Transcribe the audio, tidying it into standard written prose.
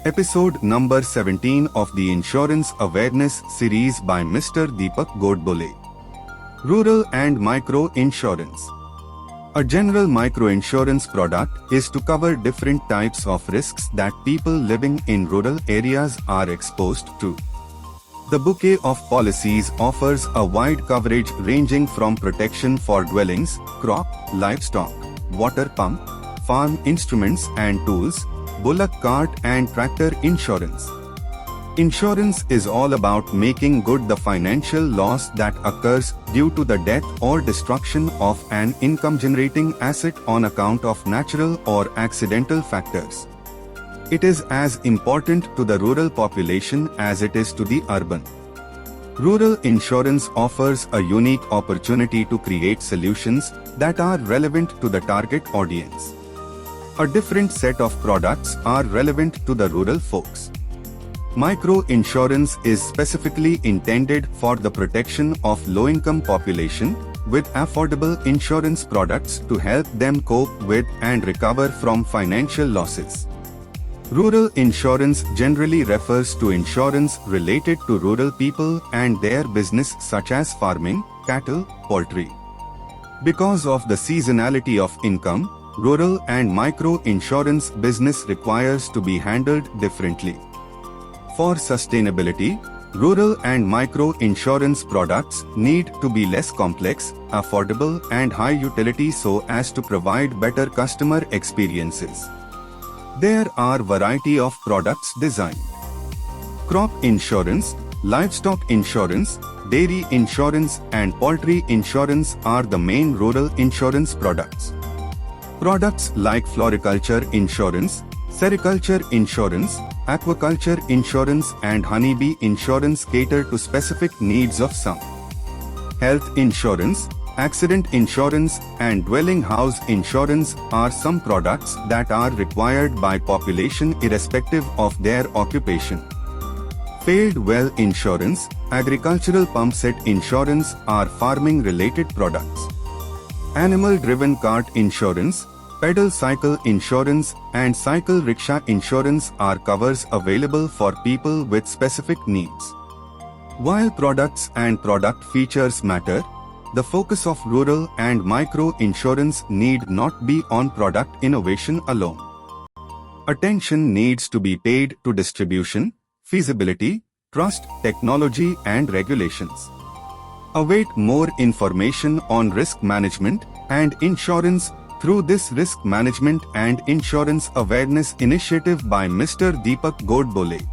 Episode number 17 of the Insurance Awareness series by Mr. Deepak Godbole. Rural and Micro Insurance. A general micro-insurance product is to cover different types of risks that people living in rural areas are exposed to. The bouquet of policies offers a wide coverage ranging from protection for dwellings, crop, livestock, water pump, farm instruments and tools, bullock cart and tractor insurance. Insurance is all about making good the financial loss that occurs due to the death or destruction of an income-generating asset on account of natural or accidental factors. It is as important to the rural population as it is to the urban. Rural insurance offers a unique opportunity to create solutions that are relevant to the target audience. A different set of products are relevant to the rural folks. Micro-insurance is specifically intended for the protection of low-income population, with affordable insurance products to help them cope with and recover from financial losses. Rural insurance generally refers to insurance related to rural people and their business such as farming, cattle, poultry. Because of the seasonality of income, rural and micro-insurance business requires to be handled differently. For sustainability, rural and micro-insurance products need to be less complex, affordable and high utility so as to provide better customer experiences. There are variety of products designed. Crop insurance, livestock insurance, dairy insurance and poultry insurance are the main rural insurance products. Products like floriculture insurance, sericulture insurance, aquaculture insurance and honeybee insurance cater to specific needs of some. Health insurance, accident insurance and dwelling house insurance are some products that are required by population irrespective of their occupation. Failed well insurance, agricultural pump set insurance are farming related products. Animal-driven cart insurance, pedal cycle insurance and cycle rickshaw insurance are covers available for people with specific needs. While products and product features matter, the focus of rural and micro insurance need not be on product innovation alone. Attention needs to be paid to distribution, feasibility, trust, technology and regulations. Await more information on risk management and insurance through this Risk Management and Insurance Awareness initiative by Mr. Deepak Godbole.